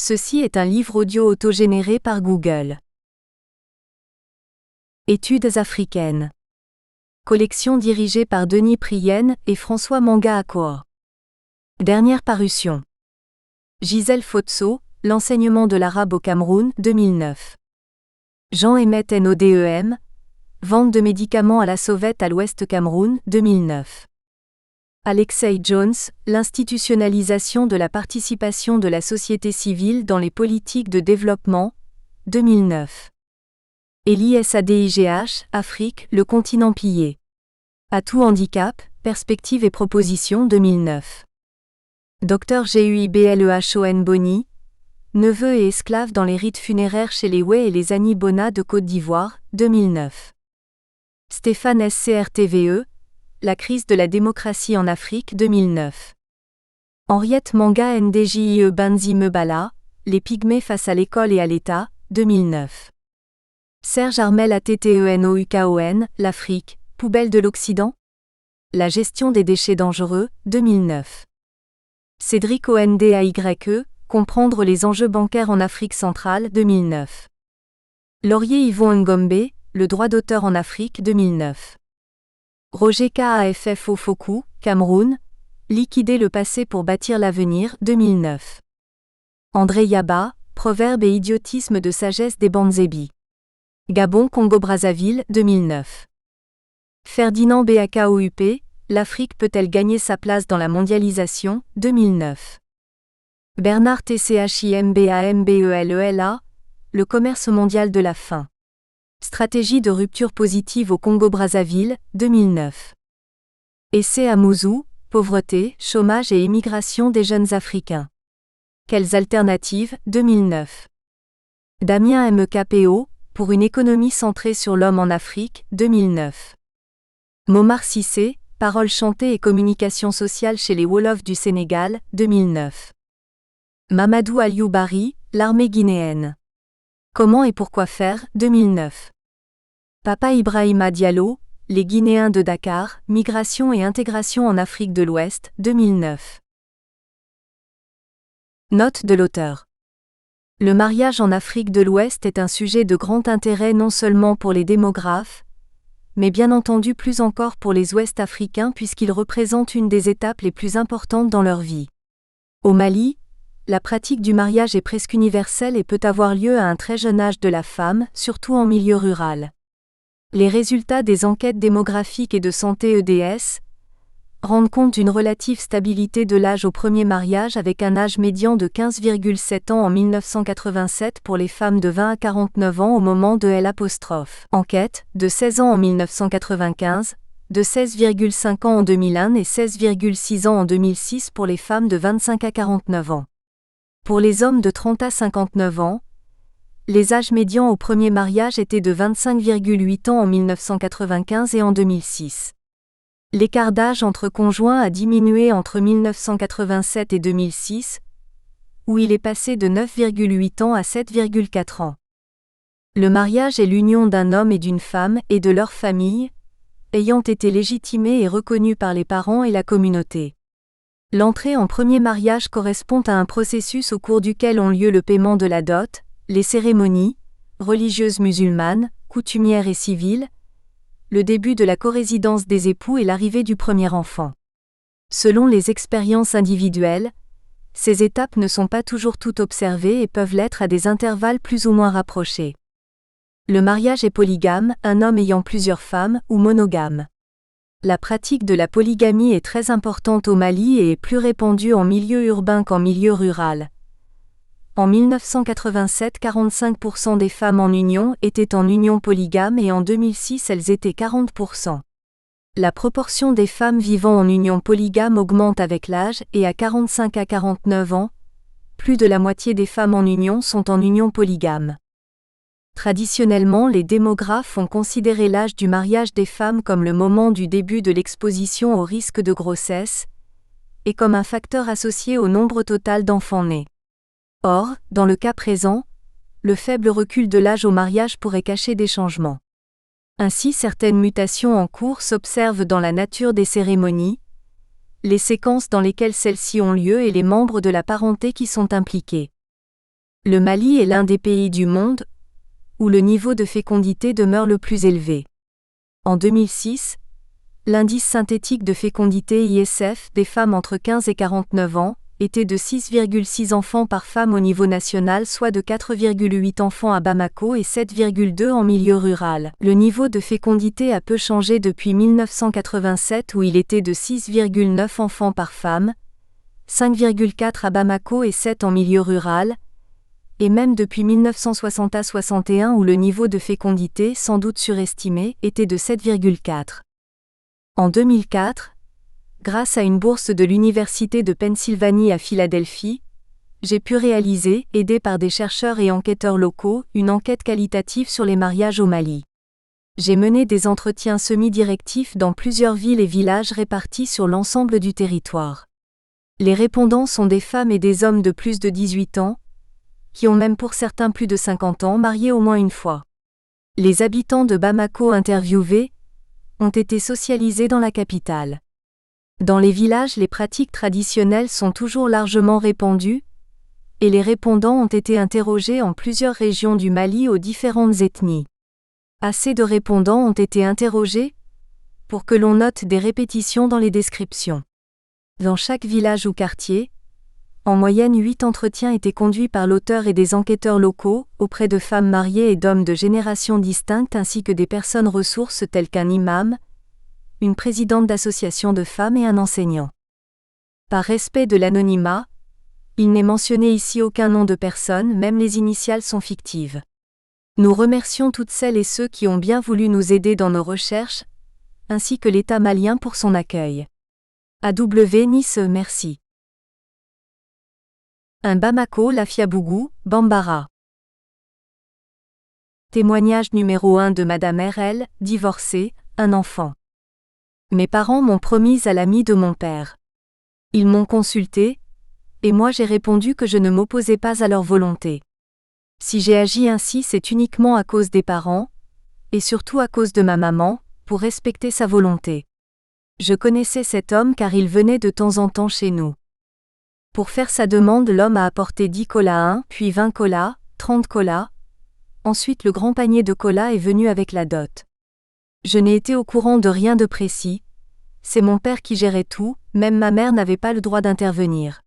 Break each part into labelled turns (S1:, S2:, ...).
S1: Ceci est un livre audio autogénéré par Google. Études africaines. Collection dirigée par Denis Prienne et François Manga Akor. Dernière parution. Gisèle Fotso, L'enseignement de l'arabe au Cameroun, 2009. Jean-Emmet Nodem, Vente de médicaments à la sauvette à l'Ouest Cameroun, 2009. Alexei Jones, L'institutionnalisation de la participation de la société civile dans les politiques de développement, 2009. Elie Sadigh, Afrique, le continent pillé. Atout handicap, perspectives et propositions, 2009. Dr Guiblehon Boni, neveu et esclave dans les rites funéraires chez les Way et les Annie Bona de Côte d'Ivoire, 2009. Stéphane Scrtve, La crise de la démocratie en Afrique, 2009. Henriette Manga Ndjie Banzi Mebala, Les pygmées face à l'école et à l'État, 2009. Serge Armel Attenon, L'Afrique, poubelle de l'Occident? La gestion des déchets dangereux, 2009. Cédric Ondaye, Comprendre les enjeux bancaires en Afrique centrale, 2009. Laurier Yvon Ngombe, Le droit d'auteur en Afrique, 2009. Roger Kaff Ofoku, Cameroun, Liquider le passé pour bâtir l'avenir, 2009. André Yaba, Proverbes et idiotisme de sagesse des Banzebi. Gabon Congo-Brazzaville, 2009. Ferdinand Bakoup, L'Afrique peut-elle gagner sa place dans la mondialisation, 2009. Bernard Tchimbamelela, Le commerce mondial de la faim. Stratégie de rupture positive au Congo-Brazzaville, 2009. Essai Amouzou, Pauvreté, chômage et immigration des jeunes Africains. Quelles alternatives, 2009. Damien Mkpo, Pour une économie centrée sur l'homme en Afrique, 2009. Momar Cissé, Paroles chantées et communication sociale chez les Wolofs du Sénégal, 2009. Mamadou Aliou Bari, L'armée guinéenne. Comment et pourquoi faire, 2009. Papa Ibrahima Diallo, Les Guinéens de Dakar, Migration et intégration en Afrique de l'Ouest, 2009. Note de l'auteur. Le mariage en Afrique de l'Ouest est un sujet de grand intérêt non seulement pour les démographes, mais bien entendu plus encore pour les Ouest-Africains puisqu'il représente une des étapes les plus importantes dans leur vie. Au Mali, la pratique du mariage est presque universelle et peut avoir lieu à un très jeune âge de la femme, surtout en milieu rural. Les résultats des enquêtes démographiques et de santé EDS rendent compte d'une relative stabilité de l'âge au premier mariage avec un âge médian de 15,7 ans en 1987 pour les femmes de 20 à 49 ans au moment de Enquête, de 16 ans en 1995, de 16,5 ans en 2001 et 16,6 ans en 2006 pour les femmes de 25 à 49 ans. Pour les hommes de 30 à 59 ans, les âges médians au premier mariage étaient de 25,8 ans en 1995 et en 2006. L'écart d'âge entre conjoints a diminué entre 1987 et 2006, où il est passé de 9,8 ans à 7,4 ans. Le mariage est l'union d'un homme et d'une femme et de leur famille, ayant été légitimée et reconnue par les parents et la communauté. L'entrée en premier mariage correspond à un processus au cours duquel ont lieu le paiement de la dot, les cérémonies, religieuses musulmanes, coutumières et civiles, le début de la corésidence des époux et l'arrivée du premier enfant. Selon les expériences individuelles, ces étapes ne sont pas toujours toutes observées et peuvent l'être à des intervalles plus ou moins rapprochés. Le mariage est polygame, un homme ayant plusieurs femmes, ou monogame. La pratique de la polygamie est très importante au Mali et est plus répandue en milieu urbain qu'en milieu rural. En 1987, 45% des femmes en union étaient en union polygame et en 2006 elles étaient 40%. La proportion des femmes vivant en union polygame augmente avec l'âge et à 45 à 49 ans, plus de la moitié des femmes en union sont en union polygame. Traditionnellement, les démographes ont considéré l'âge du mariage des femmes comme le moment du début de l'exposition au risque de grossesse et comme un facteur associé au nombre total d'enfants nés. Or, dans le cas présent, le faible recul de l'âge au mariage pourrait cacher des changements. Ainsi, certaines mutations en cours s'observent dans la nature des cérémonies, les séquences dans lesquelles celles-ci ont lieu et les membres de la parenté qui sont impliqués. Le Mali est l'un des pays du monde où le niveau de fécondité demeure le plus élevé. En 2006, l'indice synthétique de fécondité ISF des femmes entre 15 et 49 ans était de 6,6 enfants par femme au niveau national, soit de 4,8 enfants à Bamako et 7,2 en milieu rural. Le niveau de fécondité a peu changé depuis 1987 où il était de 6,9 enfants par femme, 5,4 à Bamako et 7 en milieu rural, et même depuis 1960 à 61 où le niveau de fécondité, sans doute surestimé, était de 7,4. En 2004, grâce à une bourse de l'Université de Pennsylvanie à Philadelphie, j'ai pu réaliser, aidé par des chercheurs et enquêteurs locaux, une enquête qualitative sur les mariages au Mali. J'ai mené des entretiens semi-directifs dans plusieurs villes et villages répartis sur l'ensemble du territoire. Les répondants sont des femmes et des hommes de plus de 18 ans, qui ont même pour certains plus de 50 ans mariés au moins une fois. Les habitants de Bamako interviewés ont été socialisés dans la capitale. Dans les villages, les pratiques traditionnelles sont toujours largement répandues, et les répondants ont été interrogés en plusieurs régions du Mali aux différentes ethnies. Assez de répondants ont été interrogés pour que l'on note des répétitions dans les descriptions. Dans chaque village ou quartier, en moyenne 8 entretiens étaient conduits par l'auteur et des enquêteurs locaux, auprès de femmes mariées et d'hommes de générations distinctes ainsi que des personnes ressources telles qu'un imam, une présidente d'association de femmes et un enseignant. Par respect de l'anonymat, il n'est mentionné ici aucun nom de personne, même les initiales sont fictives. Nous remercions toutes celles et ceux qui ont bien voulu nous aider dans nos recherches, ainsi que l'État malien pour son accueil. AW Nice, merci. Un Bamako Lafiabougou, Bambara. Témoignage numéro 1 de Madame RL, divorcée, un enfant. Mes parents m'ont promise à l'ami de mon père. Ils m'ont consulté, et moi j'ai répondu que je ne m'opposais pas à leur volonté. Si j'ai agi ainsi, c'est uniquement à cause des parents, et surtout à cause de ma maman, pour respecter sa volonté. Je connaissais cet homme car il venait de temps en temps chez nous. Pour faire sa demande, l'homme a apporté 10 colas, puis 20 colas, 30 colas. Ensuite le grand panier de colas est venu avec la dot. Je n'ai été au courant de rien de précis. C'est mon père qui gérait tout, même ma mère n'avait pas le droit d'intervenir.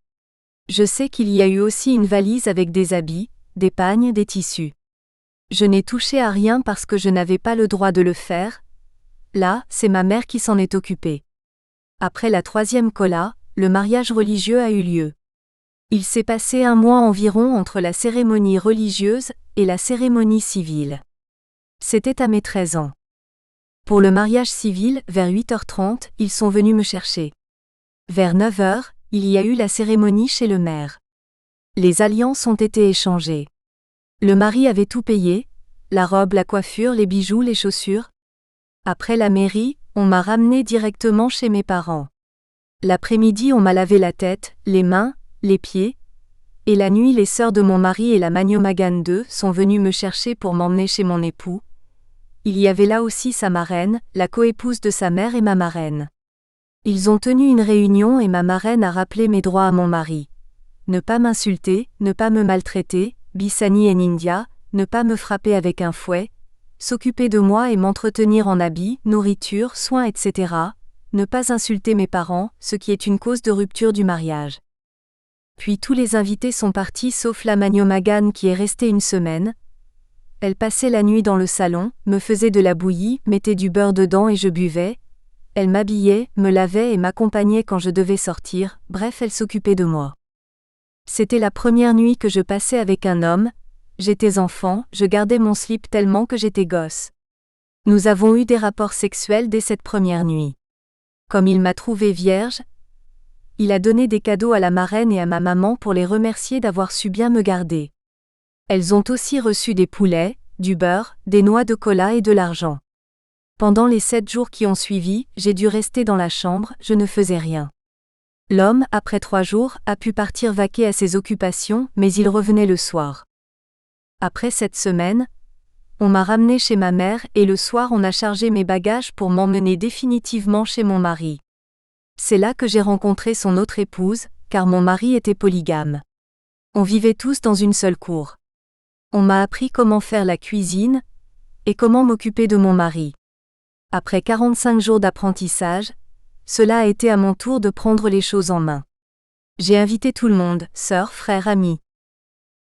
S1: Je sais qu'il y a eu aussi une valise avec des habits, des pagnes, des tissus. Je n'ai touché à rien parce que je n'avais pas le droit de le faire. Là, c'est ma mère qui s'en est occupée. Après la 3e cola, le mariage religieux a eu lieu. Il s'est passé un mois environ entre la cérémonie religieuse et la cérémonie civile. C'était à mes 13 ans. Pour le mariage civil, vers 8h30, ils sont venus me chercher. Vers 9h, il y a eu la cérémonie chez le maire. Les alliances ont été échangées. Le mari avait tout payé, la robe, la coiffure, les bijoux, les chaussures. Après la mairie, on m'a ramené directement chez mes parents. L'après-midi, on m'a lavé la tête, les mains, les pieds. Et la nuit, les sœurs de mon mari et la Magnomagan II sont venues me chercher pour m'emmener chez mon époux. Il y avait là aussi sa marraine, la coépouse de sa mère et ma marraine. Ils ont tenu une réunion et ma marraine a rappelé mes droits à mon mari. Ne pas m'insulter, ne pas me maltraiter, Bissani en India, ne pas me frapper avec un fouet, s'occuper de moi et m'entretenir en habits, nourriture, soins, etc. Ne pas insulter mes parents, ce qui est une cause de rupture du mariage. Puis tous les invités sont partis sauf la Magnomagan qui est restée une semaine. Elle passait la nuit dans le salon, me faisait de la bouillie, mettait du beurre dedans et je buvais. Elle m'habillait, me lavait et m'accompagnait quand je devais sortir, bref, elle s'occupait de moi. C'était la première nuit que je passais avec un homme. J'étais enfant, je gardais mon slip tellement que j'étais gosse. Nous avons eu des rapports sexuels dès cette première nuit. Comme il m'a trouvée vierge, il a donné des cadeaux à la marraine et à ma maman pour les remercier d'avoir su bien me garder. Elles ont aussi reçu des poulets, du beurre, des noix de cola et de l'argent. Pendant les 7 jours qui ont suivi, j'ai dû rester dans la chambre, je ne faisais rien. L'homme, après 3 jours, a pu partir vaquer à ses occupations, mais il revenait le soir. Après cette semaine, on m'a ramené chez ma mère et le soir on a chargé mes bagages pour m'emmener définitivement chez mon mari. C'est là que j'ai rencontré son autre épouse, car mon mari était polygame. On vivait tous dans une seule cour. On m'a appris comment faire la cuisine et comment m'occuper de mon mari. Après 45 jours d'apprentissage, cela a été à mon tour de prendre les choses en main. J'ai invité tout le monde, sœurs, frères, amis.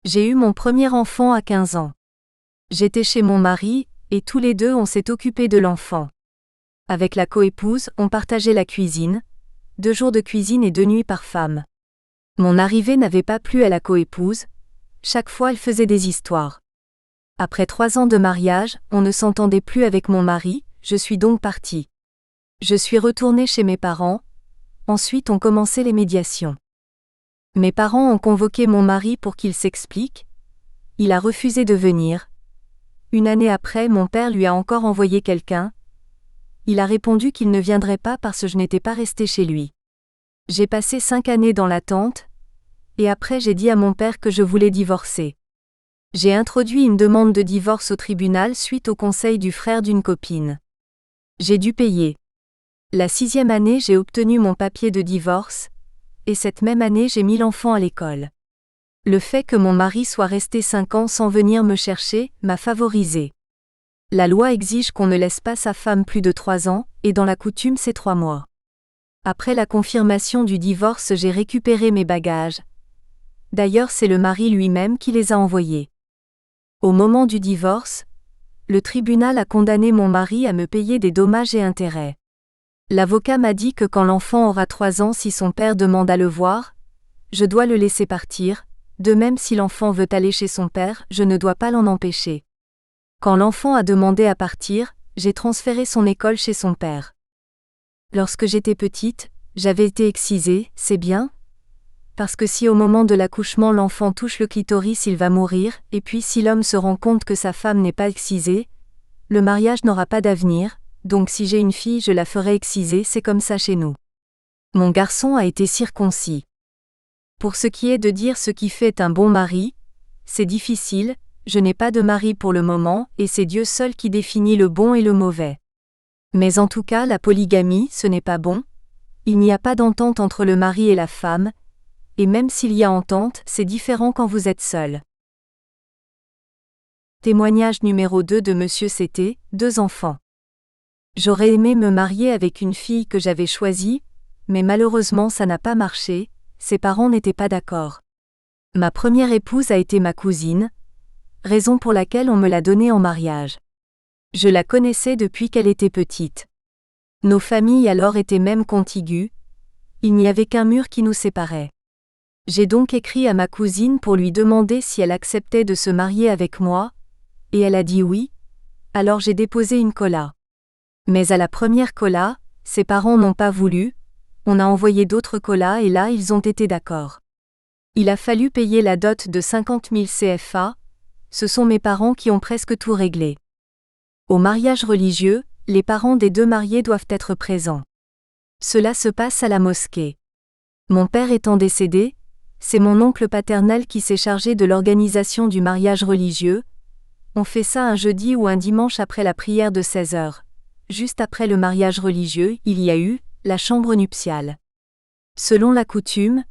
S1: J'ai eu mon premier enfant à 15 ans. J'étais chez mon mari, et tous les deux on s'est occupés de l'enfant. Avec la coépouse, on partageait la cuisine, 2 jours de cuisine et 2 nuits par femme. Mon arrivée n'avait pas plu à la coépouse, chaque fois elle faisait des histoires. Après 3 ans de mariage, on ne s'entendait plus avec mon mari, je suis donc partie. Je suis retournée chez mes parents, ensuite ont commencé les médiations. Mes parents ont convoqué mon mari pour qu'il s'explique, il a refusé de venir. Une année après, mon père lui a encore envoyé quelqu'un. Il a répondu qu'il ne viendrait pas parce que je n'étais pas restée chez lui. J'ai passé 5 années dans l'attente, et après j'ai dit à mon père que je voulais divorcer. J'ai introduit une demande de divorce au tribunal suite au conseil du frère d'une copine. J'ai dû payer. La 6e année, j'ai obtenu mon papier de divorce, et cette même année j'ai mis l'enfant à l'école. Le fait que mon mari soit resté 5 ans sans venir me chercher m'a favorisée. La loi exige qu'on ne laisse pas sa femme plus de 3 ans, et dans la coutume c'est 3 mois. Après la confirmation du divorce, j'ai récupéré mes bagages. D'ailleurs, c'est le mari lui-même qui les a envoyés. Au moment du divorce, le tribunal a condamné mon mari à me payer des dommages et intérêts. L'avocat m'a dit que quand l'enfant aura 3 ans, si son père demande à le voir, je dois le laisser partir, de même si l'enfant veut aller chez son père, je ne dois pas l'en empêcher. Quand l'enfant a demandé à partir, j'ai transféré son école chez son père. Lorsque j'étais petite, j'avais été excisée, c'est bien, parce que si au moment de l'accouchement l'enfant touche le clitoris, il va mourir, et puis si l'homme se rend compte que sa femme n'est pas excisée, le mariage n'aura pas d'avenir, donc si j'ai une fille je la ferai exciser, c'est comme ça chez nous. Mon garçon a été circoncis. Pour ce qui est de dire ce qui fait un bon mari, c'est difficile, je n'ai pas de mari pour le moment, et c'est Dieu seul qui définit le bon et le mauvais. Mais en tout cas, la polygamie, ce n'est pas bon. Il n'y a pas d'entente entre le mari et la femme, et même s'il y a entente, c'est différent quand vous êtes seul. Témoignage numéro 2 de Monsieur C'était, 2 enfants. J'aurais aimé me marier avec une fille que j'avais choisie, mais malheureusement ça n'a pas marché, ses parents n'étaient pas d'accord. Ma première épouse a été ma cousine, raison pour laquelle on me l'a donnée en mariage. Je la connaissais depuis qu'elle était petite. Nos familles alors étaient même contiguës, il n'y avait qu'un mur qui nous séparait. J'ai donc écrit à ma cousine pour lui demander si elle acceptait de se marier avec moi, et elle a dit oui, alors j'ai déposé une colla. Mais à la première colla, ses parents n'ont pas voulu, on a envoyé d'autres collas et là ils ont été d'accord. Il a fallu payer la dot de 50 000 CFA, ce sont mes parents qui ont presque tout réglé. Au mariage religieux, les parents des 2 mariés doivent être présents. Cela se passe à la mosquée. Mon père étant décédé, c'est mon oncle paternel qui s'est chargé de l'organisation du mariage religieux. On fait ça un jeudi ou un dimanche après la prière de 16 heures. Juste après le mariage religieux, il y a eu la chambre nuptiale. Selon la coutume,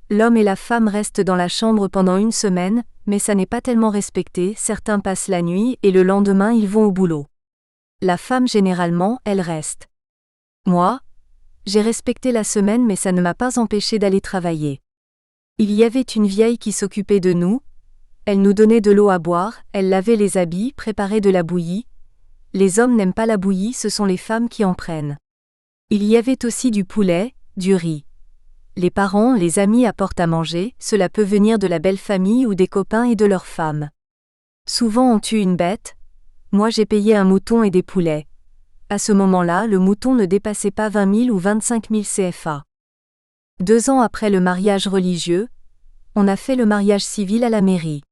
S1: l'homme et la femme restent dans la chambre pendant 1 semaine, mais ça n'est pas tellement respecté, certains passent la nuit et le lendemain ils vont au boulot. La femme généralement, elle reste. Moi, j'ai respecté la semaine mais ça ne m'a pas empêché d'aller travailler. Il y avait une vieille qui s'occupait de nous, elle nous donnait de l'eau à boire, elle lavait les habits, préparait de la bouillie. Les hommes n'aiment pas la bouillie, ce sont les femmes qui en prennent. Il y avait aussi du poulet, du riz. Les parents, les amis apportent à manger, cela peut venir de la belle famille ou des copains et de leurs femmes. Souvent on tue une bête, moi j'ai payé un mouton et des poulets. À ce moment-là, le mouton ne dépassait pas 20 000 ou 25 000 CFA. 2 ans après le mariage religieux, on a fait le mariage civil à la mairie.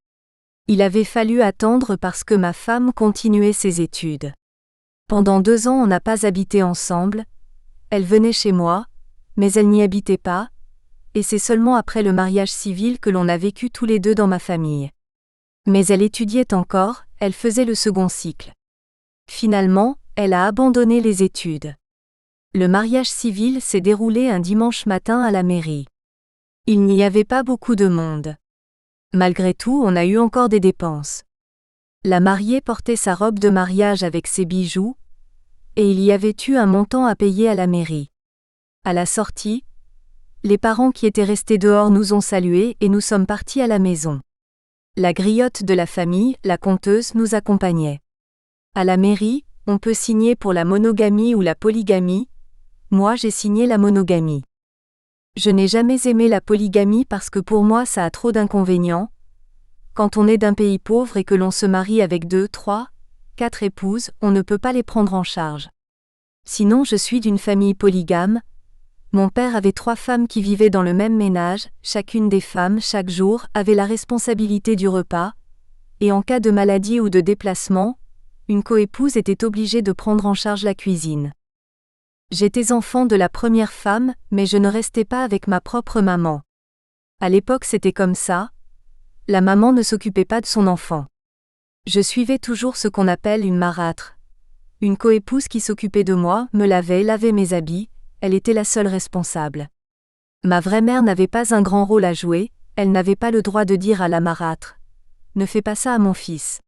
S1: Il avait fallu attendre parce que ma femme continuait ses études. Pendant 2 ans on n'a pas habité ensemble, elle venait chez moi, mais elle n'y habitait pas, et c'est seulement après le mariage civil que l'on a vécu tous les 2 dans ma famille. Mais elle étudiait encore, elle faisait le 2e cycle. Finalement, elle a abandonné les études. Le mariage civil s'est déroulé un dimanche matin à la mairie. Il n'y avait pas beaucoup de monde. Malgré tout, on a eu encore des dépenses. La mariée portait sa robe de mariage avec ses bijoux, et il y avait eu un montant à payer à la mairie. À la sortie, les parents qui étaient restés dehors nous ont salués et nous sommes partis à la maison. La griotte de la famille, la conteuse, nous accompagnait. À la mairie, on peut signer pour la monogamie ou la polygamie. Moi, j'ai signé la monogamie. Je n'ai jamais aimé la polygamie parce que pour moi ça a trop d'inconvénients. Quand on est d'un pays pauvre et que l'on se marie avec 2, 3, 4 épouses, on ne peut pas les prendre en charge. Sinon, je suis d'une famille polygame. Mon père avait 3 femmes qui vivaient dans le même ménage, chacune des femmes, chaque jour, avait la responsabilité du repas, et en cas de maladie ou de déplacement, une coépouse était obligée de prendre en charge la cuisine. J'étais enfant de la première femme, mais je ne restais pas avec ma propre maman. À l'époque c'était comme ça, la maman ne s'occupait pas de son enfant. Je suivais toujours ce qu'on appelle une marâtre. Une coépouse qui s'occupait de moi, me lavait mes habits, elle était la seule responsable. Ma vraie mère n'avait pas un grand rôle à jouer, elle n'avait pas le droit de dire à la marâtre « Ne fais pas ça à mon fils ».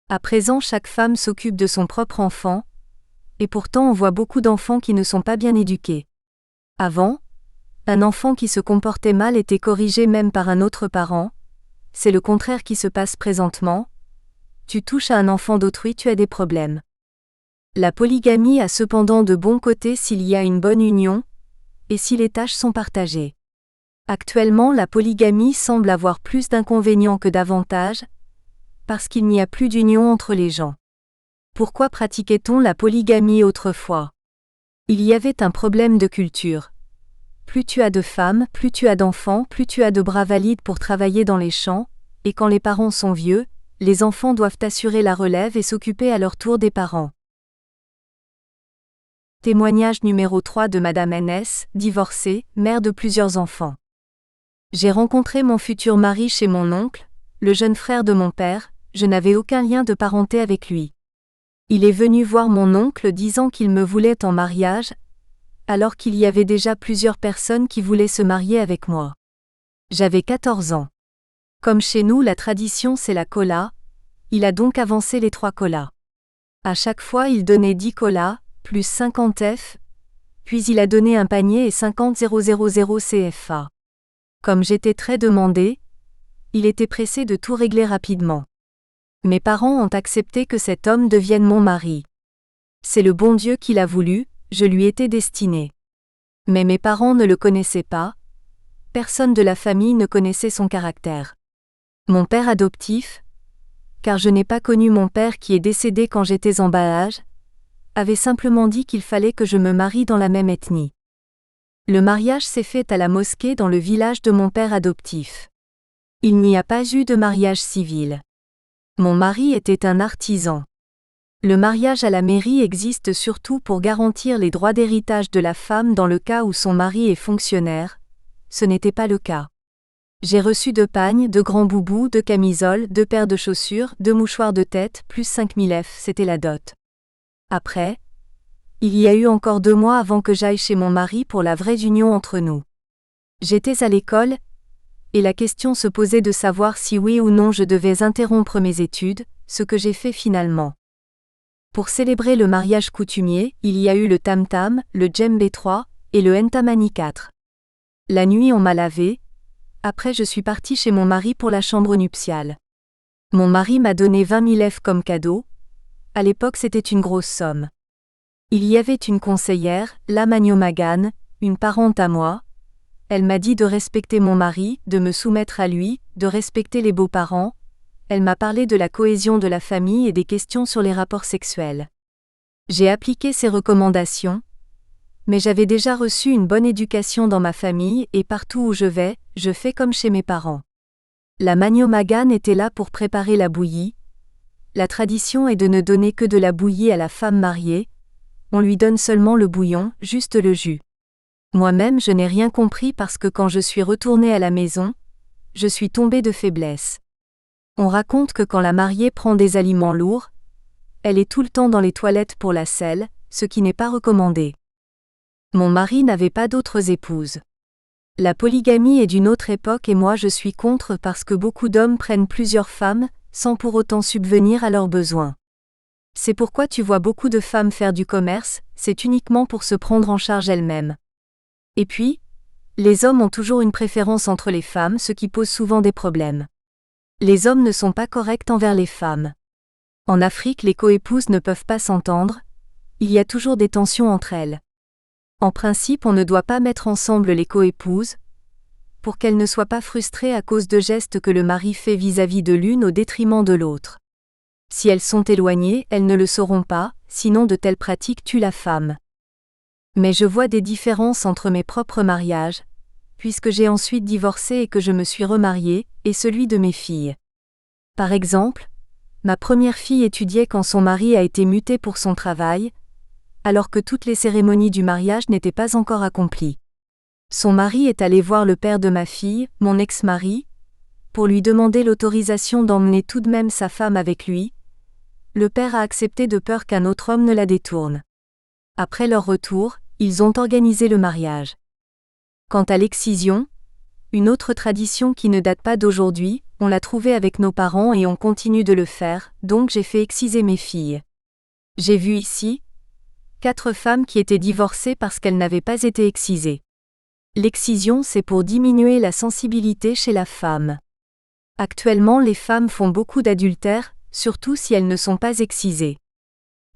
S1: À présent chaque femme s'occupe de son propre enfant, et pourtant on voit beaucoup d'enfants qui ne sont pas bien éduqués. Avant, un enfant qui se comportait mal était corrigé même par un autre parent, c'est le contraire qui se passe présentement. Tu touches à un enfant d'autrui, tu as des problèmes. La polygamie a cependant de bons côtés s'il y a une bonne union, et si les tâches sont partagées. Actuellement la polygamie semble avoir plus d'inconvénients que d'avantages, parce qu'il n'y a plus d'union entre les gens. Pourquoi pratiquait-on la polygamie autrefois ? Il y avait un problème de culture. Plus tu as de femmes, plus tu as d'enfants, plus tu as de bras valides pour travailler dans les champs, et quand les parents sont vieux, les enfants doivent assurer la relève et s'occuper à leur tour des parents. Témoignage numéro 3 de Madame NS, divorcée, mère de plusieurs enfants. J'ai rencontré mon futur mari chez mon oncle, le jeune frère de mon père, je n'avais aucun lien de parenté avec lui. Il est venu voir mon oncle disant qu'il me voulait en mariage, alors qu'il y avait déjà plusieurs personnes qui voulaient se marier avec moi. J'avais 14 ans. Comme chez nous la tradition c'est la cola, il a donc avancé les 3 colas. À chaque fois il donnait 10 colas, plus 50 F, puis il a donné un panier et 50 000 CFA. Comme j'étais très demandé, il était pressé de tout régler rapidement. Mes parents ont accepté que cet homme devienne mon mari. C'est le bon Dieu qui l'a voulu, je lui étais destinée. Mais mes parents ne le connaissaient pas, personne de la famille ne connaissait son caractère. Mon père adoptif, car je n'ai pas connu mon père qui est décédé quand j'étais en bas âge, avait simplement dit qu'il fallait que je me marie dans la même ethnie. Le mariage s'est fait à la mosquée dans le village de mon père adoptif. Il n'y a pas eu de mariage civil. Mon mari était un artisan. Le mariage à la mairie existe surtout pour garantir les droits d'héritage de la femme dans le cas où son mari est fonctionnaire. Ce n'était pas le cas. J'ai reçu 2 pagnes, 2 grands boubous, 2 camisoles, 2 paires de chaussures, 2 mouchoirs de tête, plus 5000 F, c'était la dot. Après, il y a eu encore 2 mois avant que j'aille chez mon mari pour la vraie union entre nous. J'étais à l'école, et la question se posait de savoir si oui ou non je devais interrompre mes études, ce que j'ai fait finalement. Pour célébrer le mariage coutumier, il y a eu le tam-tam, le djembé 3 et le ntamani 4. La nuit on m'a lavé, après je suis partie chez mon mari pour la chambre nuptiale. Mon mari m'a donné 20 000 F comme cadeau, à l'époque c'était une grosse somme. Il y avait une conseillère, la Magno Magan, une parente à moi. Elle m'a dit de respecter mon mari, de me soumettre à lui, de respecter les beaux-parents. Elle m'a parlé de la cohésion de la famille et des questions sur les rapports sexuels. J'ai appliqué ces recommandations, mais j'avais déjà reçu une bonne éducation dans ma famille et partout où je vais, je fais comme chez mes parents. La Magno Magan était là pour préparer la bouillie. La tradition est de ne donner que de la bouillie à la femme mariée. On lui donne seulement le bouillon, juste le jus. Moi-même je n'ai rien compris parce que quand je suis retournée à la maison, je suis tombée de faiblesse. On raconte que quand la mariée prend des aliments lourds, elle est tout le temps dans les toilettes pour la selle, ce qui n'est pas recommandé. Mon mari n'avait pas d'autres épouses. La polygamie est d'une autre époque et moi je suis contre parce que beaucoup d'hommes prennent plusieurs femmes, sans pour autant subvenir à leurs besoins. C'est pourquoi tu vois beaucoup de femmes faire du commerce, c'est uniquement pour se prendre en charge elles-mêmes. Et puis, les hommes ont toujours une préférence entre les femmes, ce qui pose souvent des problèmes. Les hommes ne sont pas corrects envers les femmes. En Afrique, les coépouses ne peuvent pas s'entendre, il y a toujours des tensions entre elles. En principe, on ne doit pas mettre ensemble les coépouses, pour qu'elles ne soient pas frustrées à cause de gestes que le mari fait vis-à-vis de l'une au détriment de l'autre. Si elles sont éloignées, elles ne le sauront pas, sinon de telles pratiques tuent la femme. Mais je vois des différences entre mes propres mariages, puisque j'ai ensuite divorcé et que je me suis remariée, et celui de mes filles. Par exemple, ma première fille étudiait quand son mari a été muté pour son travail, alors que toutes les cérémonies du mariage n'étaient pas encore accomplies. Son mari est allé voir le père de ma fille, mon ex-mari, pour lui demander l'autorisation d'emmener tout de même sa femme avec lui. Le père a accepté de peur qu'un autre homme ne la détourne. Après leur retour, ils ont organisé le mariage. Quant à l'excision, une autre tradition qui ne date pas d'aujourd'hui, on l'a trouvée avec nos parents et on continue de le faire, donc j'ai fait exciser mes filles. J'ai vu ici 4 femmes qui étaient divorcées parce qu'elles n'avaient pas été excisées. L'excision, c'est pour diminuer la sensibilité chez la femme. Actuellement, les femmes font beaucoup d'adultère, surtout si elles ne sont pas excisées.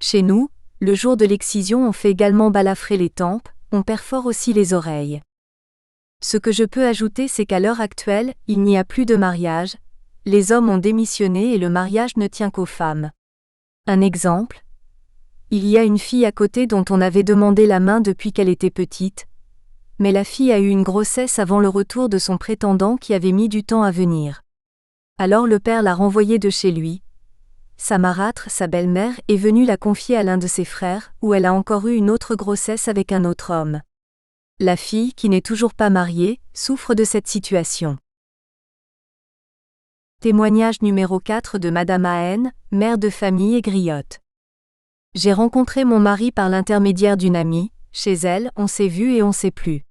S1: Chez nous, le jour de l'excision, on fait également balafrer les tempes, on perfore aussi les oreilles. Ce que je peux ajouter, c'est qu'à l'heure actuelle, il n'y a plus de mariage, les hommes ont démissionné et le mariage ne tient qu'aux femmes. Un exemple. Il y a une fille à côté dont on avait demandé la main depuis qu'elle était petite, mais la fille a eu une grossesse avant le retour de son prétendant qui avait mis du temps à venir. Alors le père l'a renvoyée de chez lui. Sa marâtre, sa belle-mère, est venue la confier à l'un de ses frères, où elle a encore eu une autre grossesse avec un autre homme. La fille, qui n'est toujours pas mariée, souffre de cette situation. Témoignage numéro 4 de Madame Ahen, mère de famille et griotte. J'ai rencontré mon mari par l'intermédiaire d'une amie, chez elle, on s'est vu et on s'est plu.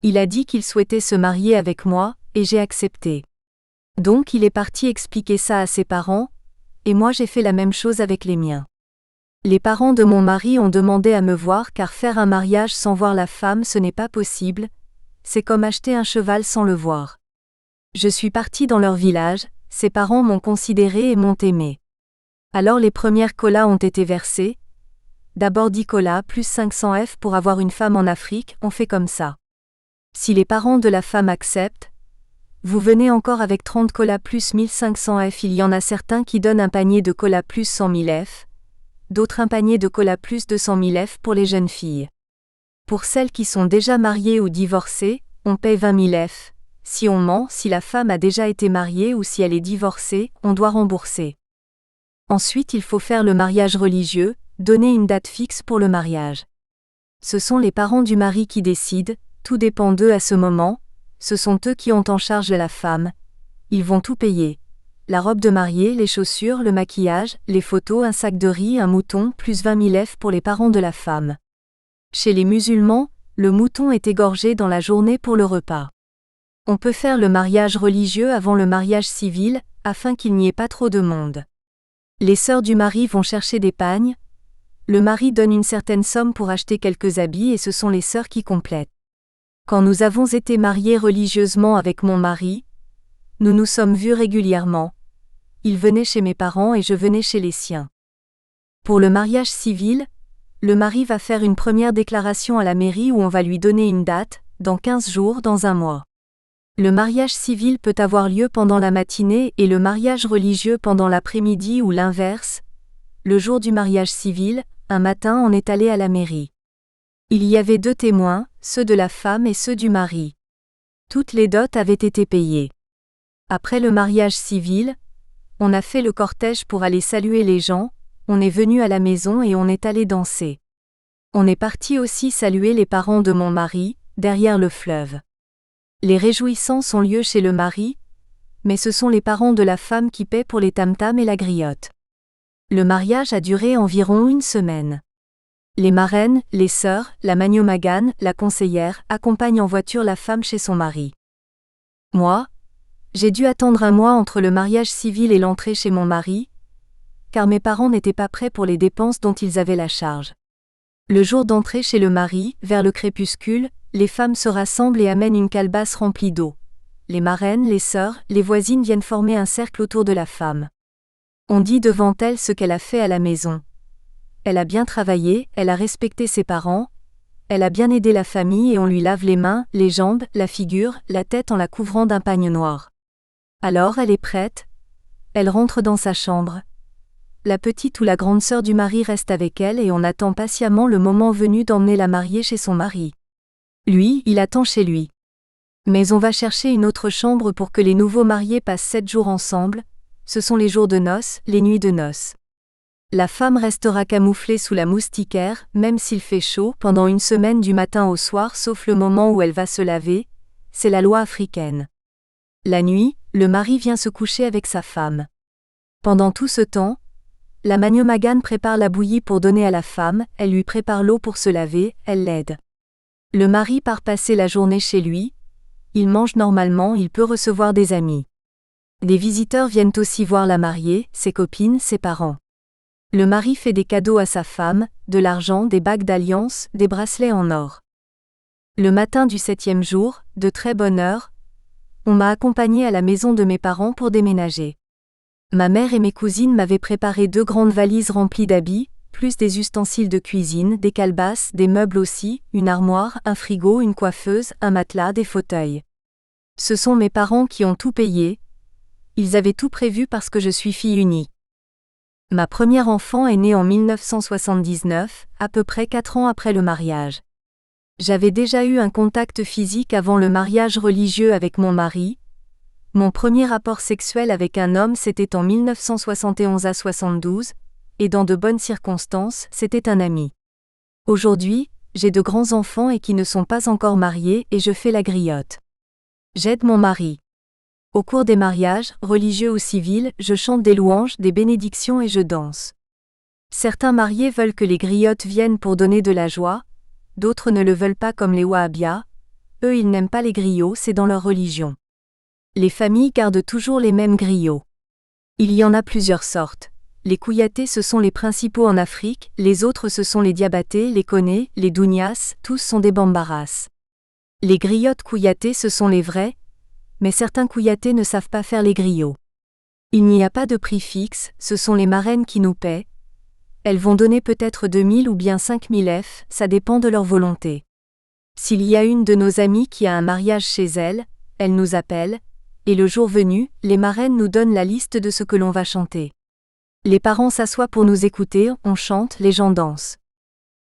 S1: Il a dit qu'il souhaitait se marier avec moi, et j'ai accepté. Donc il est parti expliquer ça à ses parents, et moi j'ai fait la même chose avec les miens. Les parents de mon mari ont demandé à me voir car faire un mariage sans voir la femme ce n'est pas possible, c'est comme acheter un cheval sans le voir. Je suis parti dans leur village, ses parents m'ont considéré et m'ont aimé. Alors les premières colas ont été versées. D'abord 10 colas plus 500 F pour avoir une femme en Afrique, on fait comme ça. Si les parents de la femme acceptent, vous venez encore avec 30 colas plus 1500 F. Il y en a certains qui donnent un panier de colas plus 100 000 F, d'autres un panier de colas plus 200 000 F pour les jeunes filles. Pour celles qui sont déjà mariées ou divorcées, on paye 20 000 F. Si on ment, si la femme a déjà été mariée ou si elle est divorcée, on doit rembourser. Ensuite, il faut faire le mariage religieux, donner une date fixe pour le mariage. Ce sont les parents du mari qui décident, tout dépend d'eux à ce moment, ce sont eux qui ont en charge la femme, ils vont tout payer. La robe de mariée, les chaussures, le maquillage, les photos, un sac de riz, un mouton, plus 20 000 F pour les parents de la femme. Chez les musulmans, le mouton est égorgé dans la journée pour le repas. On peut faire le mariage religieux avant le mariage civil, afin qu'il n'y ait pas trop de monde. Les sœurs du mari vont chercher des pagnes, le mari donne une certaine somme pour acheter quelques habits et ce sont les sœurs qui complètent. Quand nous avons été mariés religieusement avec mon mari, nous nous sommes vus régulièrement. Il venait chez mes parents et je venais chez les siens. Pour le mariage civil, le mari va faire une première déclaration à la mairie où on va lui donner une date, dans 15 jours, dans un mois. Le mariage civil peut avoir lieu pendant la matinée et le mariage religieux pendant l'après-midi ou l'inverse. Le jour du mariage civil, un matin on est allé à la mairie. Il y avait 2 témoins, ceux de la femme et ceux du mari. Toutes les dots avaient été payées. Après le mariage civil, on a fait le cortège pour aller saluer les gens, on est venu à la maison et on est allé danser. On est parti aussi saluer les parents de mon mari, derrière le fleuve. Les réjouissances ont lieu chez le mari, mais ce sont les parents de la femme qui paient pour les tam-tams et la griotte. Le mariage a duré environ 1 semaine. Les marraines, les sœurs, la magnomagane, la conseillère, accompagnent en voiture la femme chez son mari. Moi, j'ai dû attendre un mois entre le mariage civil et l'entrée chez mon mari, car mes parents n'étaient pas prêts pour les dépenses dont ils avaient la charge. Le jour d'entrée chez le mari, vers le crépuscule, les femmes se rassemblent et amènent une calebasse remplie d'eau. Les marraines, les sœurs, les voisines viennent former un cercle autour de la femme. On dit devant elle ce qu'elle a fait à la maison. Elle a bien travaillé, elle a respecté ses parents, elle a bien aidé la famille et on lui lave les mains, les jambes, la figure, la tête en la couvrant d'un pagne noir. Alors elle est prête. Elle rentre dans sa chambre. La petite ou la grande sœur du mari reste avec elle et on attend patiemment le moment venu d'emmener la mariée chez son mari. Lui, il attend chez lui. Mais on va chercher une autre chambre pour que les nouveaux mariés passent 7 jours ensemble, ce sont les jours de noces, les nuits de noces. La femme restera camouflée sous la moustiquaire, même s'il fait chaud, pendant une semaine du matin au soir sauf le moment où elle va se laver, c'est la loi africaine. La nuit, le mari vient se coucher avec sa femme. Pendant tout ce temps, la magnomagane prépare la bouillie pour donner à la femme, elle lui prépare l'eau pour se laver, elle l'aide. Le mari part passer la journée chez lui, il mange normalement, il peut recevoir des amis. Des visiteurs viennent aussi voir la mariée, ses copines, ses parents. Le mari fait des cadeaux à sa femme, de l'argent, des bagues d'alliance, des bracelets en or. Le matin du 7e jour, de très bonne heure, on m'a accompagné à la maison de mes parents pour déménager. Ma mère et mes cousines m'avaient préparé 2 grandes valises remplies d'habits, plus des ustensiles de cuisine, des calebasses, des meubles aussi, une armoire, un frigo, une coiffeuse, un matelas, des fauteuils. Ce sont mes parents qui ont tout payé. Ils avaient tout prévu parce que je suis fille unique. Ma première enfant est née en 1979, à peu près 4 ans après le mariage. J'avais déjà eu un contact physique avant le mariage religieux avec mon mari. Mon premier rapport sexuel avec un homme c'était en 1971 à 72, et dans de bonnes circonstances, c'était un ami. Aujourd'hui, j'ai de grands enfants et qui ne sont pas encore mariés et je fais la griotte. J'aide mon mari. Au cours des mariages, religieux ou civils, je chante des louanges, des bénédictions et je danse. Certains mariés veulent que les griottes viennent pour donner de la joie, d'autres ne le veulent pas comme les Wahhabias. Eux ils n'aiment pas les griots, c'est dans leur religion. Les familles gardent toujours les mêmes griots. Il y en a plusieurs sortes. Les Kouyatés ce sont les principaux en Afrique, les autres ce sont les Diabatés, les Koné, les Dounias, tous sont des Bambaras. Les griottes Kouyatés ce sont les vrais, mais certains Kouyatés ne savent pas faire les griots. Il n'y a pas de prix fixe, ce sont les marraines qui nous paient. Elles vont donner peut-être 2000 ou bien 5000 F, ça dépend de leur volonté. S'il y a une de nos amies qui a un mariage chez elle, elle nous appelle, et le jour venu, les marraines nous donnent la liste de ce que l'on va chanter. Les parents s'assoient pour nous écouter, on chante, les gens dansent.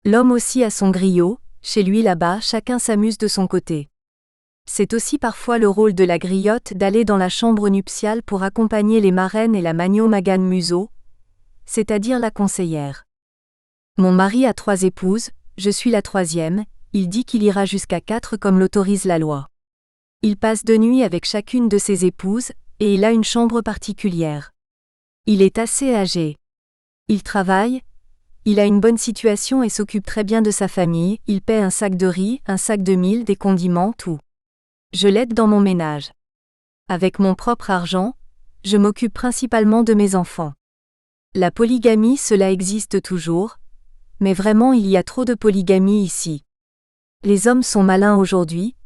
S1: L'homme aussi a son griot, chez lui là-bas, chacun s'amuse de son côté. C'est aussi parfois le rôle de la griotte d'aller dans la chambre nuptiale pour accompagner les marraines et la magnomagane museau, c'est-à-dire la conseillère. Mon mari a 3 épouses, je suis la 3e, il dit qu'il ira jusqu'à 4 comme l'autorise la loi. Il passe 2 nuits avec chacune de ses épouses, et il a une chambre particulière. Il est assez âgé. Il travaille, il a une bonne situation et s'occupe très bien de sa famille, il paie un sac de riz, un sac de mil, des condiments, tout. Je l'aide dans mon ménage. Avec mon propre argent, je m'occupe principalement de mes enfants. La polygamie, cela existe toujours, mais vraiment il y a trop de polygamie ici. Les hommes sont malins aujourd'hui.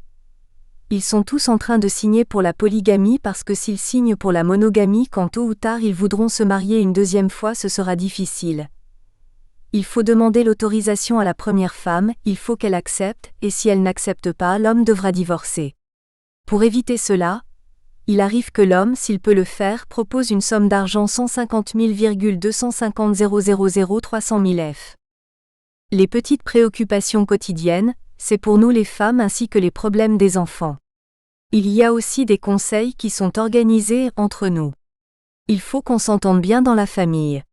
S1: Ils sont tous en train de signer pour la polygamie parce que s'ils signent pour la monogamie, quand tôt ou tard ils voudront se marier une 2e fois, ce sera difficile. Il faut demander l'autorisation à la première femme, il faut qu'elle accepte, et si elle n'accepte pas, l'homme devra divorcer. Pour éviter cela, il arrive que l'homme, s'il peut le faire, propose une somme d'argent 150 250 000 300 000 F. Les petites préoccupations quotidiennes, c'est pour nous les femmes ainsi que les problèmes des enfants. Il y a aussi des conseils qui sont organisés entre nous. Il faut qu'on s'entende bien dans la famille.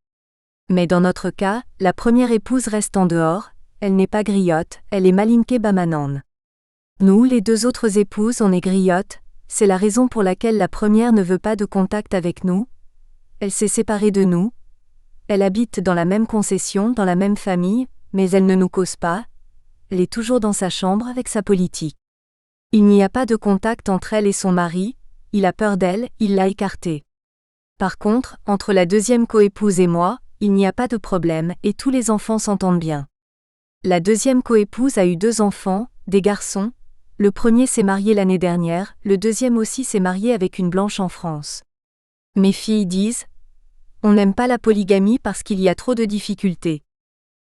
S1: Mais dans notre cas, la première épouse reste en dehors, elle n'est pas griotte, elle est Malinké Bamanan. Nous, les 2 autres épouses, on est griotte, c'est la raison pour laquelle la première ne veut pas de contact avec nous. Elle s'est séparée de nous. Elle habite dans la même concession, dans la même famille, mais elle ne nous cause pas, elle est toujours dans sa chambre avec sa politique. Il n'y a pas de contact entre elle et son mari, il a peur d'elle, il l'a écartée. Par contre, entre la deuxième coépouse et moi, il n'y a pas de problème et tous les enfants s'entendent bien. La deuxième coépouse a eu 2 enfants, des garçons. Le premier s'est marié l'année dernière, le deuxième aussi s'est marié avec une blanche en France. Mes filles disent « On n'aime pas la polygamie parce qu'il y a trop de difficultés ».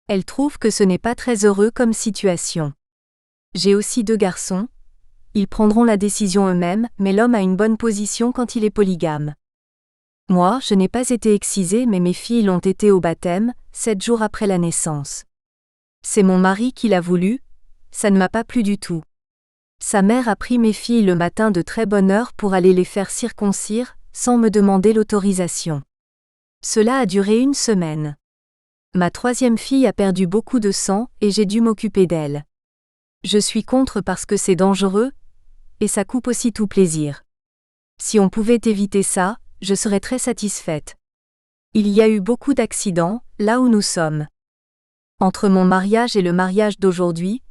S1: Elles trouvent que ce n'est pas très heureux comme situation. J'ai aussi 2 garçons. Ils prendront la décision eux-mêmes, mais l'homme a une bonne position quand il est polygame. Moi, je n'ai pas été excisée mais mes filles l'ont été au baptême, 7 jours après la naissance. C'est mon mari qui l'a voulu, ça ne m'a pas plu du tout. Sa mère a pris mes filles le matin de très bonne heure pour aller les faire circoncire, sans me demander l'autorisation. Cela a duré 1 semaine. Ma 3e fille a perdu beaucoup de sang et j'ai dû m'occuper d'elle. Je suis contre parce que c'est dangereux, et ça coupe aussi tout plaisir. Si on pouvait éviter ça, je serais très satisfaite. Il y a eu beaucoup d'accidents, là où nous sommes. Entre mon mariage et le mariage d'aujourd'hui,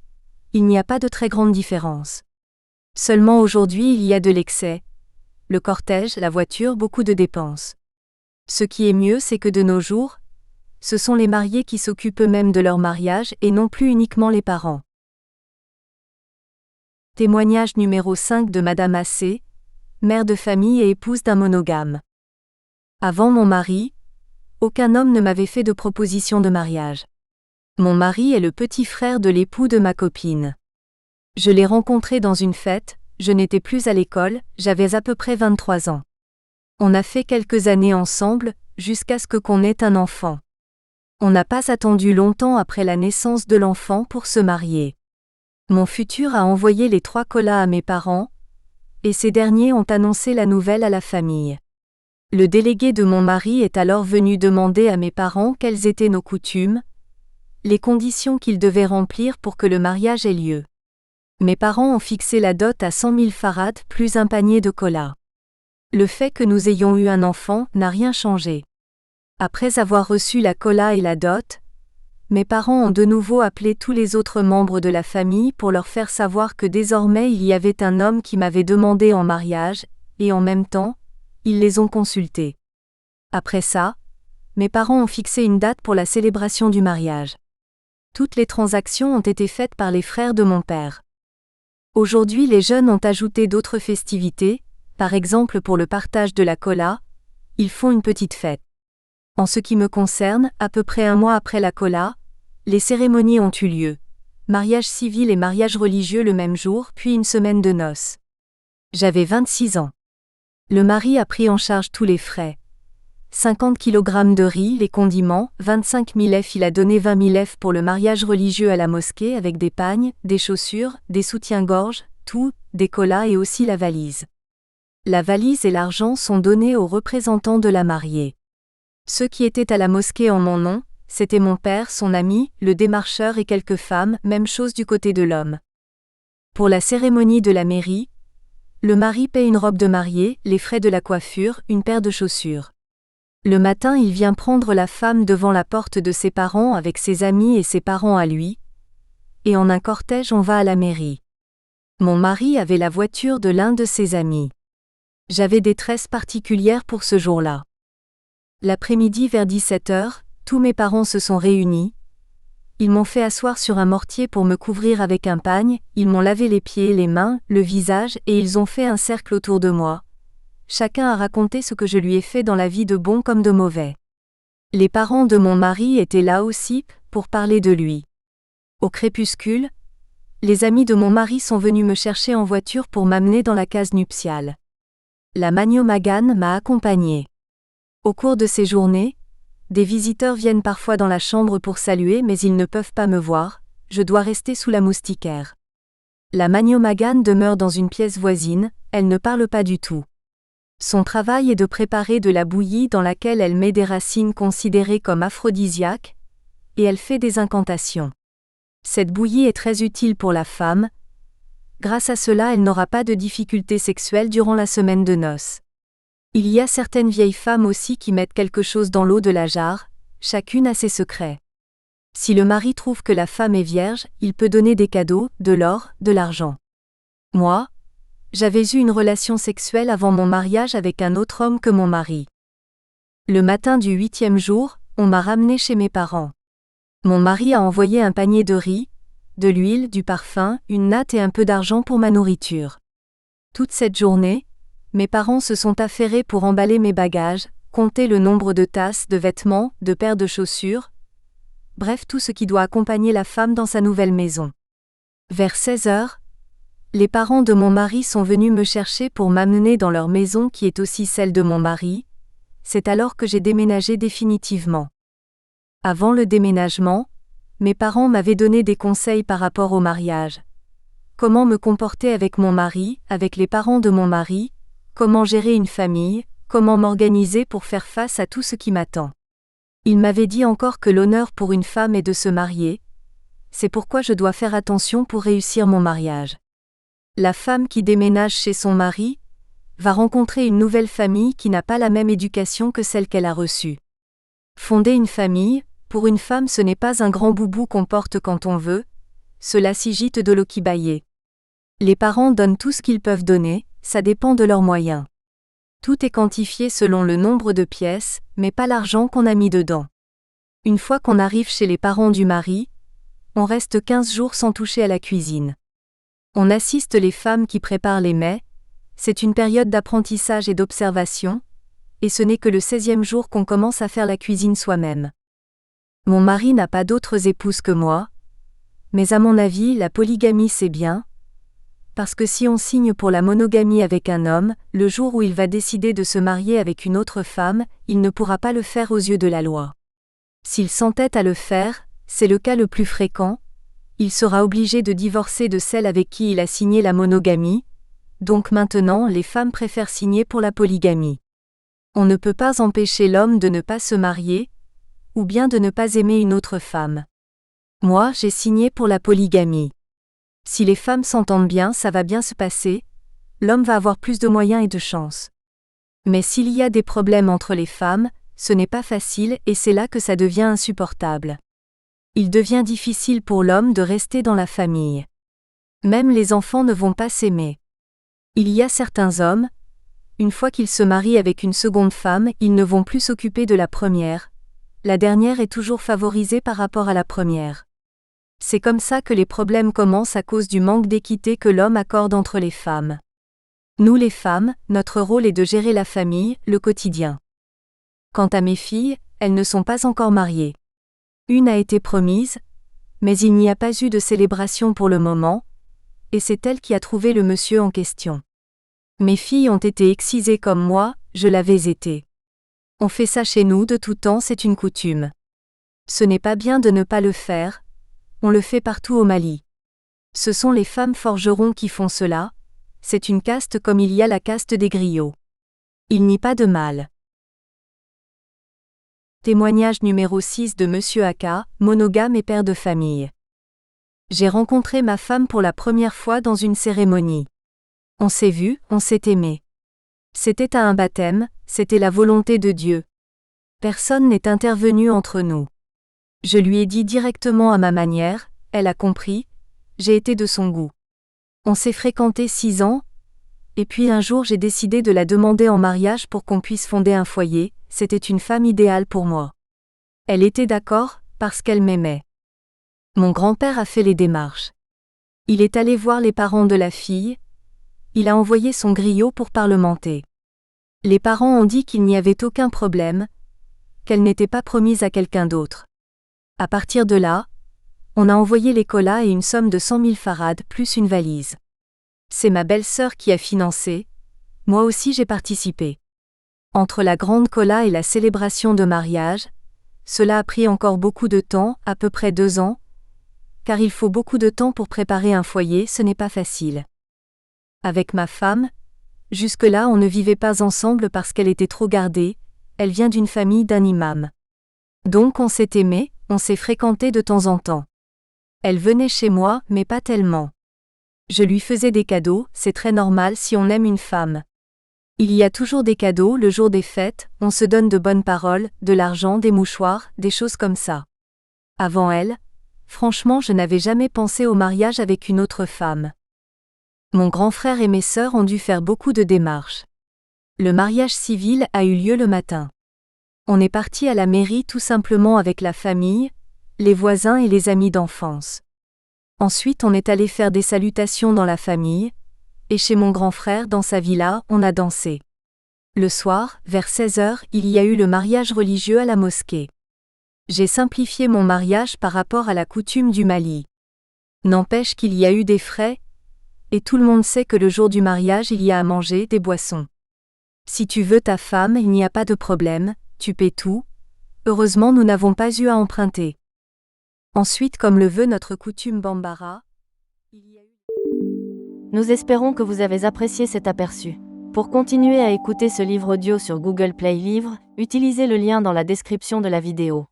S1: il n'y a pas de très grande différence. Seulement aujourd'hui il y a de l'excès. Le cortège, la voiture, beaucoup de dépenses. Ce qui est mieux c'est que de nos jours, ce sont les mariés qui s'occupent eux-mêmes de leur mariage et non plus uniquement les parents. Témoignage numéro 5 de Madame Assé, mère de famille et épouse d'un monogame. Avant mon mari, aucun homme ne m'avait fait de proposition de mariage. Mon mari est le petit frère de l'époux de ma copine. Je l'ai rencontré dans une fête, je n'étais plus à l'école, j'avais à peu près 23 ans. On a fait quelques années ensemble, jusqu'à ce qu'on ait un enfant. On n'a pas attendu longtemps après la naissance de l'enfant pour se marier. Mon futur a envoyé les 3 colas à mes parents, et ces derniers ont annoncé la nouvelle à la famille. Le délégué de mon mari est alors venu demander à mes parents quelles étaient nos coutumes, les conditions qu'ils devaient remplir pour que le mariage ait lieu. Mes parents ont fixé la dot à 100 000 farad plus un panier de colas. Le fait que nous ayons eu un enfant n'a rien changé. Après avoir reçu la cola et la dot, mes parents ont de nouveau appelé tous les autres membres de la famille pour leur faire savoir que désormais il y avait un homme qui m'avait demandé en mariage, et en même temps, ils les ont consultés. Après ça, mes parents ont fixé une date pour la célébration du mariage. Toutes les transactions ont été faites par les frères de mon père. Aujourd'hui les jeunes ont ajouté d'autres festivités, par exemple pour le partage de la cola, ils font une petite fête. En ce qui me concerne, à peu près 1 mois après la cola, les cérémonies ont eu lieu. Mariage civil et mariage religieux le même jour, puis une semaine de noces. J'avais 26 ans. Le mari a pris en charge tous les frais. 50 kg de riz, les condiments, 25 000 F. Il a donné 20 000 F pour le mariage religieux à la mosquée avec des pagnes, des chaussures, des soutiens-gorge, tout, des colas et aussi la valise. La valise et l'argent sont donnés aux représentants de la mariée. Ceux qui étaient à la mosquée en mon nom, c'était mon père, son ami, le démarcheur et quelques femmes, même chose du côté de l'homme. Pour la cérémonie de la mairie, le mari paie une robe de mariée, les frais de la coiffure, une paire de chaussures. Le matin il vient prendre la femme devant la porte de ses parents avec ses amis et ses parents à lui, et en un cortège on va à la mairie. Mon mari avait la voiture de l'un de ses amis. J'avais des tresses particulières pour ce jour-là. L'après-midi vers 17h, tous mes parents se sont réunis. Ils m'ont fait asseoir sur un mortier pour me couvrir avec un pagne, ils m'ont lavé les pieds, les mains, le visage et ils ont fait un cercle autour de moi. Chacun a raconté ce que je lui ai fait dans la vie de bon comme de mauvais. Les parents de mon mari étaient là aussi, pour parler de lui. Au crépuscule, les amis de mon mari sont venus me chercher en voiture pour m'amener dans la case nuptiale. La Magno Magan m'a accompagnée. Au cours de ces journées, des visiteurs viennent parfois dans la chambre pour saluer mais ils ne peuvent pas me voir, je dois rester sous la moustiquaire. La Magno Magan demeure dans une pièce voisine, elle ne parle pas du tout. Son travail est de préparer de la bouillie dans laquelle elle met des racines considérées comme aphrodisiaques, et elle fait des incantations. Cette bouillie est très utile pour la femme. Grâce à cela elle n'aura pas de difficultés sexuelles durant la semaine de noces. Il y a certaines vieilles femmes aussi qui mettent quelque chose dans l'eau de la jarre, chacune a ses secrets. Si le mari trouve que la femme est vierge, il peut donner des cadeaux, de l'or, de l'argent. Moi, j'avais eu une relation sexuelle avant mon mariage avec un autre homme que mon mari. Le matin du 8e jour, on m'a ramené chez mes parents. Mon mari a envoyé un panier de riz, de l'huile, du parfum, une natte et un peu d'argent pour ma nourriture. Toute cette journée, mes parents se sont affairés pour emballer mes bagages, compter le nombre de tasses, de vêtements, de paires de chaussures, bref tout ce qui doit accompagner la femme dans sa nouvelle maison. Vers 16 heures, les parents de mon mari sont venus me chercher pour m'amener dans leur maison qui est aussi celle de mon mari. C'est alors que j'ai déménagé définitivement. Avant le déménagement, mes parents m'avaient donné des conseils par rapport au mariage. Comment me comporter avec mon mari, avec les parents de mon mari, comment gérer une famille, comment m'organiser pour faire face à tout ce qui m'attend. Ils m'avaient dit encore que l'honneur pour une femme est de se marier. C'est pourquoi je dois faire attention pour réussir mon mariage. La femme qui déménage chez son mari va rencontrer une nouvelle famille qui n'a pas la même éducation que celle qu'elle a reçue. Fonder une famille, pour une femme ce n'est pas un grand boubou qu'on porte quand on veut, cela s'agite de l'okibaye. Les parents donnent tout ce qu'ils peuvent donner, ça dépend de leurs moyens. Tout est quantifié selon le nombre de pièces, mais pas l'argent qu'on a mis dedans. Une fois qu'on arrive chez les parents du mari, on reste 15 jours sans toucher à la cuisine. On assiste les femmes qui préparent les mets, c'est une période d'apprentissage et d'observation, et ce n'est que le 16e jour qu'on commence à faire la cuisine soi-même. Mon mari n'a pas d'autres épouses que moi, mais à mon avis la polygamie c'est bien, parce que si on signe pour la monogamie avec un homme, le jour où il va décider de se marier avec une autre femme, il ne pourra pas le faire aux yeux de la loi. S'il s'entête à le faire, c'est le cas le plus fréquent, il sera obligé de divorcer de celle avec qui il a signé la monogamie, donc maintenant les femmes préfèrent signer pour la polygamie. On ne peut pas empêcher l'homme de ne pas se marier, ou bien de ne pas aimer une autre femme. Moi, j'ai signé pour la polygamie. Si les femmes s'entendent bien, ça va bien se passer, l'homme va avoir plus de moyens et de chance. Mais s'il y a des problèmes entre les femmes, ce n'est pas facile et c'est là que ça devient insupportable. Il devient difficile pour l'homme de rester dans la famille. Même les enfants ne vont pas s'aimer. Il y a certains hommes, une fois qu'ils se marient avec une seconde femme, ils ne vont plus s'occuper de la première. La dernière est toujours favorisée par rapport à la première. C'est comme ça que les problèmes commencent à cause du manque d'équité que l'homme accorde entre les femmes. Nous les femmes, notre rôle est de gérer la famille, le quotidien. Quant à mes filles, elles ne sont pas encore mariées. Une a été promise, mais il n'y a pas eu de célébration pour le moment, et c'est elle qui a trouvé le monsieur en question. Mes filles ont été excisées comme moi, je l'avais été. On fait ça chez nous de tout temps, c'est une coutume. Ce n'est pas bien de ne pas le faire, on le fait partout au Mali. Ce sont les femmes forgerons qui font cela, c'est une caste comme il y a la caste des griots. Il n'y a pas de mal. Témoignage numéro 6 de Monsieur Aka, monogame et père de famille. J'ai rencontré ma femme pour la première fois dans une cérémonie. On s'est vu, on s'est aimé. C'était à un baptême, c'était la volonté de Dieu. Personne n'est intervenu entre nous. Je lui ai dit directement à ma manière, elle a compris, j'ai été de son goût. On s'est fréquenté 6 ans, et puis un jour j'ai décidé de la demander en mariage pour qu'on puisse fonder un foyer, c'était une femme idéale pour moi. Elle était d'accord, parce qu'elle m'aimait. Mon grand-père a fait les démarches. Il est allé voir les parents de la fille, il a envoyé son griot pour parlementer. Les parents ont dit qu'il n'y avait aucun problème, qu'elle n'était pas promise à quelqu'un d'autre. À partir de là, on a envoyé les colas et une somme de 100 000 farad plus une valise. C'est ma belle-sœur qui a financé, moi aussi j'ai participé. Entre la grande cola et la célébration de mariage, cela a pris encore beaucoup de temps, à peu près 2 ans, car il faut beaucoup de temps pour préparer un foyer, ce n'est pas facile. Avec ma femme, jusque-là on ne vivait pas ensemble parce qu'elle était trop gardée, elle vient d'une famille d'un imam. Donc on s'est aimé, on s'est fréquenté de temps en temps. Elle venait chez moi, mais pas tellement. Je lui faisais des cadeaux, c'est très normal si on aime une femme. Il y a toujours des cadeaux le jour des fêtes, on se donne de bonnes paroles, de l'argent, des mouchoirs, des choses comme ça. Avant elle, franchement je n'avais jamais pensé au mariage avec une autre femme. Mon grand frère et mes sœurs ont dû faire beaucoup de démarches. Le mariage civil a eu lieu le matin. On est parti à la mairie tout simplement avec la famille, les voisins et les amis d'enfance. Ensuite on est allé faire des salutations dans la famille, et chez mon grand frère dans sa villa, on a dansé. Le soir, vers 16h, il y a eu le mariage religieux à la mosquée. J'ai simplifié mon mariage par rapport à la coutume du Mali. N'empêche qu'il y a eu des frais, et tout le monde sait que le jour du mariage il y a à manger, des boissons. Si tu veux ta femme, il n'y a pas de problème, tu paies tout. Heureusement nous n'avons pas eu à emprunter. Ensuite comme le veut notre coutume Bambara,
S2: Nous espérons que vous avez apprécié cet aperçu. Pour continuer à écouter ce livre audio sur Google Play Livres, utilisez le lien dans la description de la vidéo.